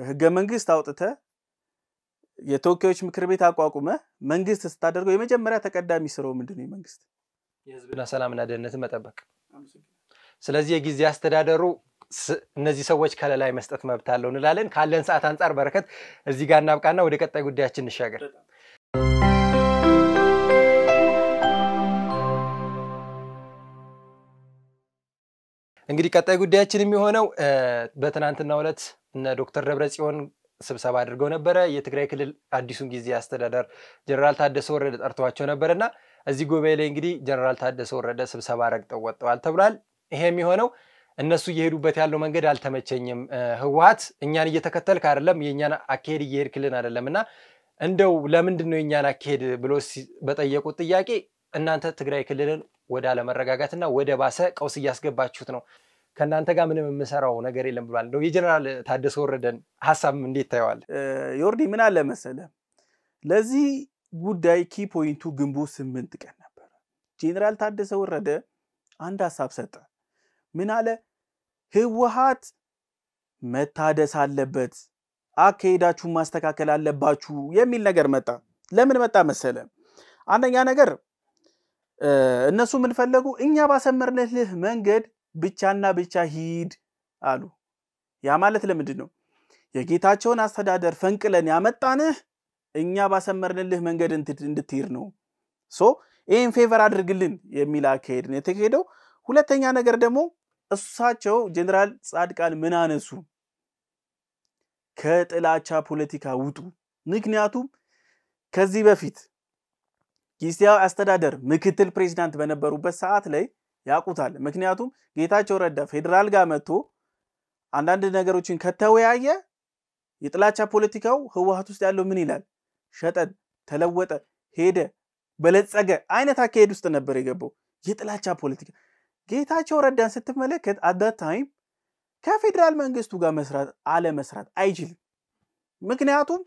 ህገ መንግስት አውጥተ የተወካዮች ምክር ቤት አቋቁመ መንግስት ስታደርገው የመጀመሪያ ተቀዳሚ ስራው ምንድነው መንግስት የህዝብና ሰላምና ደህንነትን መጠበቅ ስለዚህ የጊዜ አስተዳደሩ እነዚህ ሰዎች ከለላይ መስጠት መብት አለው እንላለን ካለን ሰዓት አንፃር በረከት እዚህ ጋር እናብቃና ወደ ቀጣይ ጉዳያችን እንሻገር እንግዲህ ቀጣይ ጉዳያችን የሚሆነው በትናንትናው ዕለት እነ ዶክተር ደብረጽዮን ስብሰባ አድርገው ነበር የትግራይ ክልል አዲሱን ጊዜ አስተዳደር ጀነራል ታደሰ ወረደ ጠርተዋቸው ነበርና እዚህ ጉባኤ ላይ እንግዲህ ጀነራል ታደሰ ወረደ ስብሰባ ረግጠው ወጥተዋል ተብሏል ይሄ የሚሆነው እነሱ እየሄዱበት ያለው መንገድ አልተመቸኝም ህዋት እኛን እየተከተልክ አይደለም የኛን አካሄድ እየሄድክልን አይደለምና እንደው ለምንድነው የኛን አካሄድ ብሎ በጠየቁት ጥያቄ እናንተ ትግራይ ክልልን ወደ አለመረጋጋትና ወደ ባሰ ቀውስ እያስገባችሁት ነው ከናንተ ጋር ምንም የምሰራው ነገር የለም ብሏል ነው የጀነራል ታደሰ ወረደን ሐሳብ እንዴት ታየዋል ዮርዲ ምን አለ መሰለ ለዚህ ጉዳይ ኪ ፖይንቱ ግንቦት 8 ቀን ነበር ጀነራል ታደሰ ወረደ አንድ ሐሳብ ሰጠ ምን አለ ህወሓት መታደስ አለበት አካሄዳችሁ ማስተካከል አለባችሁ የሚል ነገር መጣ ለምን መጣ መሰለ አንደኛ ነገር እነሱ ምን ፈለጉ እኛ ባሰመርንልህ መንገድ ብቻና ብቻ ሂድ አሉ ያ ማለት ለምንድነው የጌታቸውን አስተዳደር ፈንቅለን ያመጣንህ እኛ ባሰመርንልህ መንገድ እንድትሄድ ነው ሶ ይሄን ፌቨር አድርግልን የሚል አካሄድ ነው የተካሄደው ሁለተኛ ነገር ደግሞ እሳቸው ጀነራል ጻድቃን ምን አነሱ ከጥላቻ ፖለቲካ ውጡ ምክንያቱም ከዚህ በፊት ጊዜያዊ አስተዳደር ምክትል ፕሬዝዳንት በነበሩበት ሰዓት ላይ ያቁታል ምክንያቱም ጌታቸው ረዳ ፌደራል ጋር መጥቶ አንዳንድ ነገሮችን ከተወያየ የጥላቻ ፖለቲካው ህወሓት ውስጥ ያለው ምን ይላል ሸጠን ተለወጠ ሄደ በለጸገ አይነት አካሄድ ውስጥ ነበር የገባው የጥላቻ ፖለቲካ ጌታቸው ረዳን ስትመለከት at that time ከፌደራል መንግስቱ ጋር መስራት አይችልም ምክንያቱም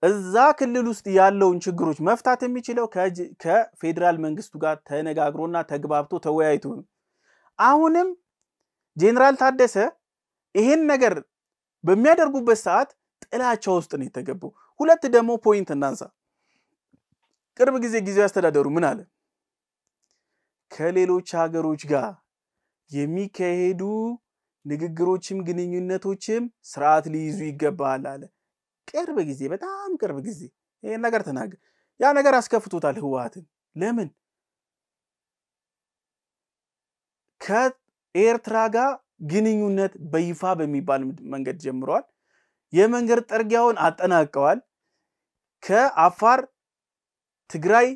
እዛ ክልል ውስጥ ያለውን ችግሮች መፍታት የሚችለው ከፌደራል መንግስቱ ጋር ተነጋግሮና ተግባብቶ ተወያይቶ አሁንም ጀነራል ታደሰ ይሄን ነገር በሚያደርጉበት ሰዓት ጥላቻው ውስጥ ነው የተገባው ሁለት ደግሞ ፖይንት እናንሳ ቅርብ ጊዜ ጊዜያዊ አስተዳደሩ ምን አለ ከሌሎች ሀገሮች ጋር የሚካሄዱ ንግግሮችም ግንኙነቶችም ስርዓት ሊይዙ ይገባል አለ ቅርብ ጊዜ በጣም ቅርብ ጊዜ ይሄን ነገር ተናገረ ያ ነገር አስከፍቶታል ህወሓትን ለምን ከኤርትራ ጋር ግንኙነት በይፋ በሚባል መንገድ ጀምሯል የመንገድ ጠርጊያውን አጠናቀዋል ከአፋር ትግራይ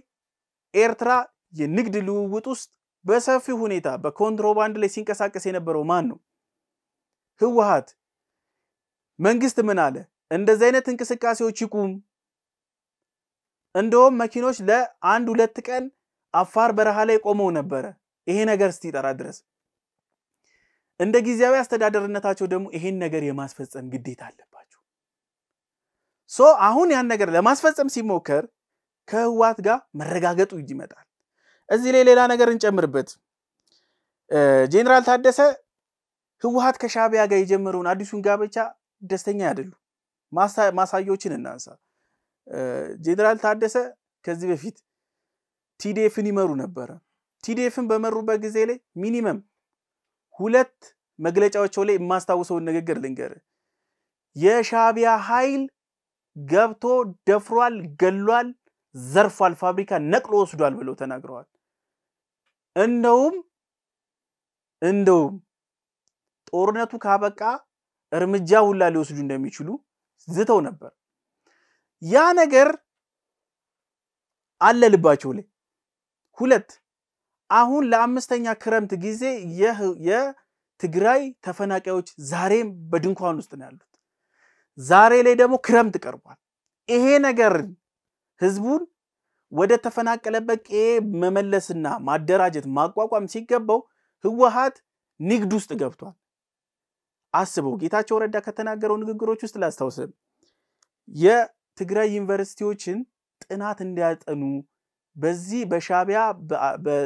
ኤርትራ የንግድ ልውውጥ ውስጥ በሰፊ ሁኔታ በኮንትሮባንድ ላይ ሲንቀሳቀስ የነበረው ማን ነው ህወሓት መንግስት ምን አለ እንደዚህ አይነት እንቅስቃሴዎች ይቁም እንደውም መኪኖች ለአንድ ሁለት ቀን አፋር በረሃ ላይ ቆመው ነበር ይሄ ነገር እስቲጠራ ድረስ እንደ ጊዜያዊ አስተዳደርነታቸው ደግሞ ይሄን ነገር የማስፈጸም ግዴታ አለባቸው ሶ አሁን ያን ነገር ለማስፈጸም ሲሞከር ከህወሓት ጋር መረጋገጡ ይመጣል እዚህ ላይ ሌላ ነገር እንጨምርበት ጀነራል ታደሰ ህወሓት ከሻቢያ ጋር የጀመረውን አዲሱን ጋብቻ ደስተኛ አይደሉ ማሳያዎችን እናንሳ ጄኔራል ታደሰ ከዚህ በፊት ቲዲኤፍን ይመሩ ነበር ቲዲኤፍን በመሩበት ጊዜ ላይ ሚኒመም 2 መግለጫዎች ላይ የማስተዋወሰው ንግግር ልንገር የሻቢያ ኃይል ገብቶ ደፍሯል ገሏል ዘርፏል ፋብሪካ ነቅሎ ወስዷል ብለው ተናግረዋል እንደውም ጦርነቱ ካበቃ እርምጃ ሁላ ሊወስዱ እንደሚችሉ ዝተው ነበር ያ ነገር አለ ልባቸው ላይ 2 አሁን ለአምስተኛ ክረምት ጊዜ የትግራይ ተፈናቃዮች ዛሬም በድንኳን ውስጥ ነው ያሉት ዛሬ ላይ ደግሞ ክረምት ቀርቧል ይሄ ነገር ህዝቡን ወደ ተፈናቀለበት መመለስና ማደራጀት ማቋቋም ሲገባው ህወሓት ንግድ ውስጥ ገብቷል አስበው ጌታቸው ረዳ ከተናገረው ንግግሮች ውስጥ ላስታውሰን የትግራይ ዩኒቨርሲቲዎችን ጥናት እንዲያጠኑ በዚህ በሻቢያ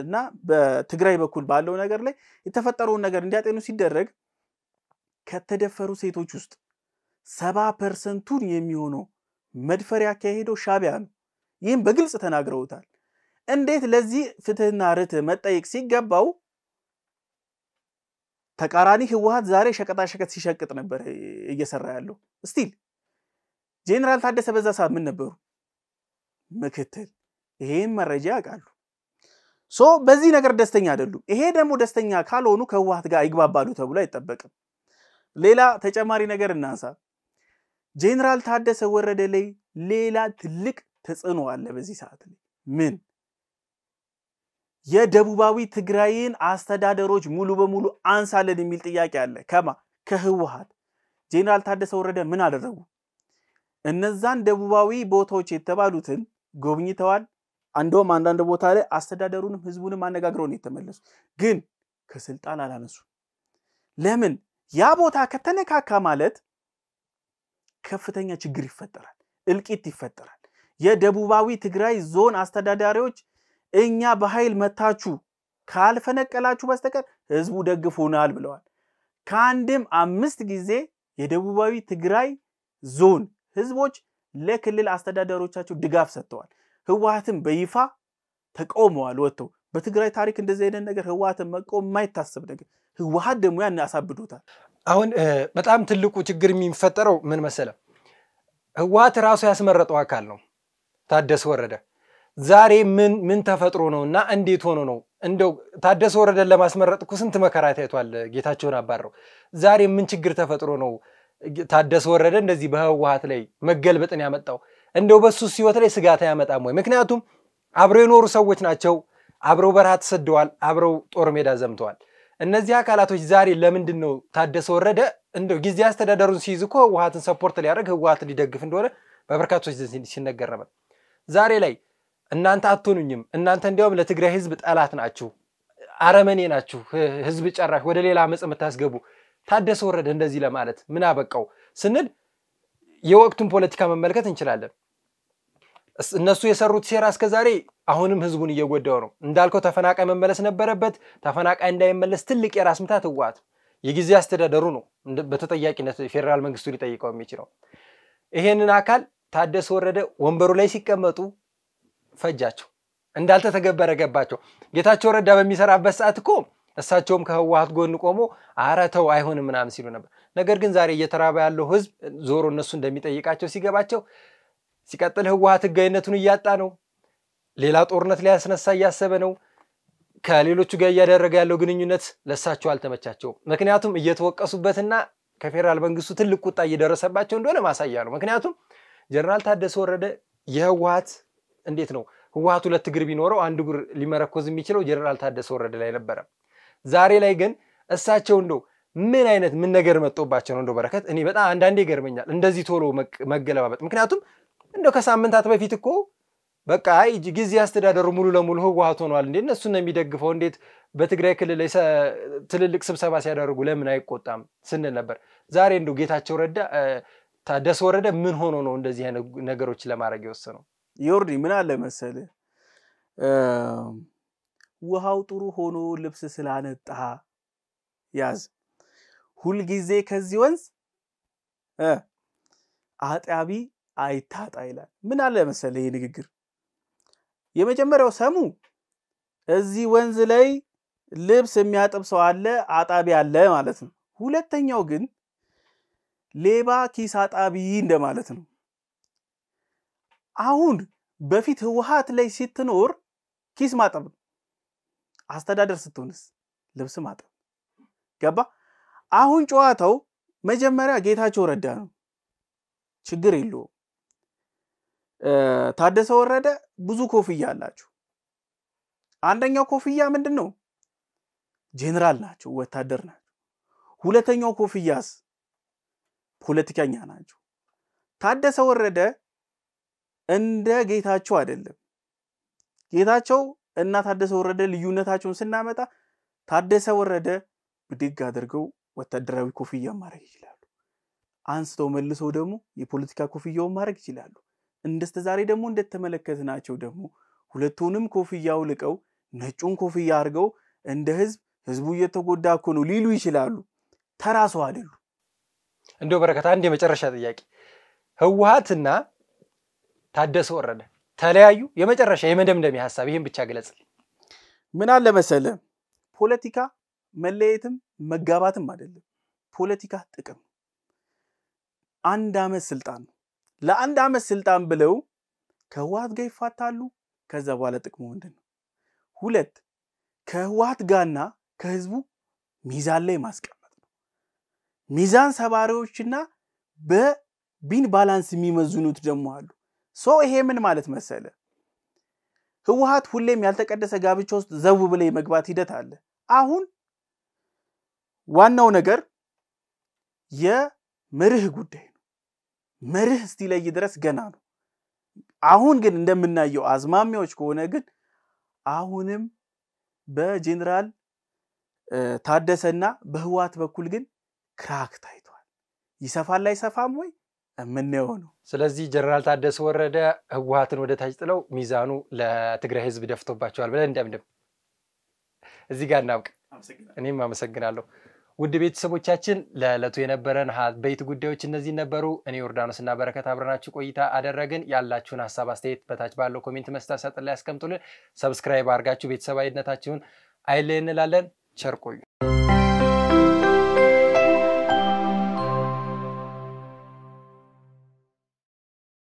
እና በትግራይ በኩል ባለው ነገር ላይ የተፈጠረው ነገር እንዲያጠኑ ሲደረግ ከተደፈሩ ሴቶች ውስጥ 70% የሚሆነው መድፈሪያ ያካሄደው ሻቢያ ነው ይህም በግልጽ ተናግረውታል እንዴት ለዚህ ፍትህና ርትዕ መጠየቅ ሲገባው ተቃራኒ ህወሓት ዛሬ ሸቀጣሸቀጥ ሲሸቅጥ ነበር እየሰራ ያለው ስቲል ጄኔራል ታደሰ በዛ ሰዓት ምን ነበሩ ምክትል ይሄን መረጃ ያቃሉ በዚህ ነገር ደስተኛ አይደሉም ይሄ ደግሞ ደስተኛ ካልሆኑ ከህወሓት ጋር ይግባባሉ ተብሎ አይጠበቅም ሌላ ተጨማሪ ነገር እናንሳ ጄኔራል ታደሰ ወረደ ላይ ሌላ ትልቅ ተጽዕኖ አለ በዚህ ሰዓት ላይ ምን የደቡባዊ ትግራይን አስተዳደሮች ሙሉ በሙሉ አንሳለን የሚል ጥያቄ አለ ከህወሓት ጄኔራል ታደሰ ወረደ ምን አደረጉ እነዛን ደቡባዊ ቦታዎች የተባሉትን ጎብኝተዋል አንዶም አንዳንድ ቦታ ላይ አስተዳደሩንም ህዝቡንም አነጋግረው ነው የተመለሱ ግን ከስልጣን አላነሱ ለምን ያ ቦታ ከተነካካ ማለት ከፍተኛ ችግር ይፈጠራል እልቂት ይፈጠራል የደቡባዊ ትግራይ ዞን አስተዳዳሪዎች እኛ በኃይል መታቹ ካልፈነቀላችሁ በስተቀር ህዝቡ ደግፎናል ብለዋል ካንድም 5 ጊዜ የደቡባዊ ትግራይ ዞን ህዝቦች ለክልል አስተዳዳሪዎቻቸው ድጋፍ ሰጥተዋል ህወሓትን በይፋ ተቃውመዋል ወጥተው በትግራይ ታሪክ እንደዚህ አይነት ነገር ህወሓትን መቆም የማይታሰብ ነገር ህወሓት ደግሞ ያን ያሳብዱታል አሁን በጣም ትልቁ ችግር የሚፈጠረው ምን መሰለ ህወሓት ራሱ ያስመረጠው አካል ነው ታደሰ ወረደ ዛሬ ምን ተፈጥሮ ነውና እንዴት ሆኖ ነው እንደው ታደሰ ወረደን ለማስመረጥ እኮ ስንት መከራ ታይቷል ጌታቸውን አባረው ዛሬ ምን ችግር ተፈጥሮ ነው ታደሰ ወረደ እንደዚህ በህወሓት ላይ መገልበጥን ያመጣው እንደው በሱ ሲወት ላይ ስጋት ያመጣም ወይ ምክንያቱም አብረው የኖሩ ሰዎች ናቸው አብረው በረሃ ተሰደዋል አብረው ጦር ሜዳ ዘምተዋል እነዚህ አካላቶች ዛሬ ለምንድን ነው ታደሰ ወረደ እንደው ጊዜ አስተዳደሩን ሲይዝኮ ህወሓትን ሰፖርት ሊያደርግ ህወሓትን ሊደግፍ እንደሆነ በበርካቶች ሲነገር ነበር ዛሬ ላይ እናንተ አትሆኑኝም እናንተ እንዲያውም ለትግራይ ህዝብ ጠላት ናችሁ አረመኔ ናችሁ ህዝብ ጨራሽ ወደ ሌላ አመጽ መታስገቡ ታደሰ ወረደ እንደዚህ ለማለት ምን አበቃው ስንል የወቅቱን ፖለቲካ መመልከት እንችላለን እነሱ የሰሩት ሴራ እስከዛሬ አሁንም ህዝቡን እየጎዳው ነው እንዳልከው ተፈናቃይ መመለስ ነበረበት ተፈናቃይ እንዳይመለስ ትልቅ የራስ ምታት ህወሓት የጊዜ አስተዳደሩ ነው በተጠያቂነት ፌደራል መንግስቱ ሊጠይቀው የሚችለው ይሄንን አካል ታደሰ ወረደ ወንበሩ ላይ ሲቀመጡ ፈጃቸው እንዳልተተገበረ ገባቸው ጌታቸው ረዳ በሚሰራበት ሰዓት እኮ እሳቸውም ከህወሓት ጎን ቆሞ አራተው አይሆንም ምናምን ሲሉ ነበር ነገር ግን ዛሬ እየተራባ ያለው ህዝብ ዞሮ እነሱ እንደሚጠይቃቸው ሲገባቸው ሲቀጥል ህወሓት ህጋዊነቱን እያጣ ነው ሌላ ጦርነት ሊያስነሳ ያሰበ ነው ከሌሎቹ ጋር ያደረገ ያለው ግንኙነት ለሳቸው አልተመቻቸው ምክንያቱም እየተወቀሱበትና ከፌደራል መንግስቱ ትልቅ ቁጣ እየደረሰባቸው እንደሆነ ማሳያ ነው ምክንያቱም ጀነራል ታደሰ ወረደ የህወሓት እንዴት ነው ህወሓት ሁለት እግር ቢኖረው አንድ እግር ሊመረኮዝ የሚችለው ጀነራል ታደሰ ወረደ ላይ ነበር ዛሬ ላይ ግን እሳቸው እንደው ምን ነገር መጥቶባቸው ነው እንደው በረከት እኔ በጣም አንዳንዴ ይገርመኛል እንደዚህ ቶሎ መገለባበጥ ምክንያቱም እንደው ከሳምንታት በፊት እኮ በቃ ጊዜ አስተዳደሩ ሙሉ ለሙሉ ህወሓት ሆኗል እንዴ እነሱ ነው የሚደግፈው እንዴት በትግራይ ክልል ላይ ትልልቅ ስብሰባ ሲያደርጉ ለምን አይቆጣም ስንል ነበር ዛሬ እንደው ጌታቸው ረዳ ታደሰ ወረደ ምን ሆኖ ነው እንደዚህ አይነት ነገሮች ለማድረግ የወሰነው ዮርዲ ምን አለ መሰለ ውሃው ጥሩ ሆኖ ልብስ ስላነጣ ያዝ ሁሉ ጊዜ ከዚህ ወንዝ አጣቢ አይታጣ ይላል። ምን አለ መሰለ ይሄ ንግግር የመጀመሪያው ሰሙ እዚህ ወንዝ ላይ ልብስ የሚያጥብ ሰው አለ አጣቢ አለ ማለት ነው። ሁለተኛው ግን ሌባ ኪስ አጣቢ እንደማለት ነው። አሁን በፊት ህወሓት ላይ ስትኖር ኪስ ማጠብ አስተዳደር ስትሆንስ ልብስ ማጠብ ገባ። አሁን ጨዋታው መጀመሪያ ጌታቸው ረዳ ነው ችግር የለውም። ታደሰ ወረደ ብዙ ኮፍያ አላችሁ። አንደኛው ኮፍያ ምንድነው ጄነራል ናቸው ወታደር ናቸው። ሁለተኛው ኮፍያስ ፖለቲከኛ ናቸው። ታደሰ ወረደ እንደ ጌታቸው አይደለም። ጌታቸው እና ታደሰ ወረደ ልዩነታቸውን ስናመጣ ታደሰ ወረደ ብድግ አድርገው ወታደራዊ ኮፍያ ማድረግ ይችላሉ። አንስተው መልሰው ደግሞ የፖለቲካ ኮፍያውን ማድረግ ይችላሉ። እንደስተዛሬ ደግሞ እንደተመለከትናቸው ደግሞ ሁለቱንም ኮፍያው ልቀው ነጩን ኮፍያ አድርገው እንደ ህዝቡ እየተጎዳ እኮ ነው ሊሉ ይችላሉ። ተራሱ አይደሉ። እንደው በረከት አንድ የመጨረሻ ጥያቄ ህወሓትና ታደሰ ወረደ ተለያዩ? የመጨረሻ የመደምደሚያ ሐሳብ ይሄን ብቻ ገለጽልኝ። ምን አለ መሰለ ፖለቲካ መለየትም መጋባትም አይደለም። ፖለቲካ ጥቅም አንድ አመት ስልጣን ነው። ለአንድ አመት ስልጣን ብለው ከህወሓት ጋር ይፋታሉ። ከዛ በኋላ ጥቅሙ ምንድነው? ሁለት ከህወሓት ጋርና ከህዝቡ ሚዛን ላይ ማስቀመጥ ነው። ሚዛን ሰባሪዎችና በቢን ባላንስ የሚመዝኑት ደግሞ አሉ። ይሄ ምን ማለት መሰለ ህወሓት ሁሌም ያልተቀደሰ ጋብቻ ውስጥ ዘው ብለ የመግባት ሂደት አለ። አሁን ዋናው ነገር የመርህ ጉዳይ ነው። መርህ እስቲ ላይ ድረስ ገና ነው። አሁን ግን እንደምናየው አዝማሚያዎች ከሆነ ግን አሁንም በጄነራል ታደሰና በህወሓት በኩል ግን ክራክ ታይቷል። ይሰፋል ላይ ሰፋም ወይ እምነው ነው። ስለዚህ ጀነራል ታደሰ ወረደ ህወሓትን ወደ ታች ጥለው ሚዛኑ ለትግራይ ህዝብ ደፍቶባቸዋል ብለን እንደምንም እዚህ ጋር እናብቅ። እኔም አመሰግናለሁ። ውድ ቤተሰቦቻችን ለዕለቱ የነበረን አበይት ጉዳዮች እነዚህ ነበሩ። እኔ ዮርዳኖስና በረከት አብረናችሁ ቆይታ አደረግን። ያላችሁን ሐሳብ አስተያየት በታች ባለው ኮሜንት መስጫ ሳጥን ላይ አስቀምጡልን። ሰብስክራይብ አድርጋችሁ ቤተሰባዊነታችሁን አይለየን እንላለን። ቸር ቆዩ።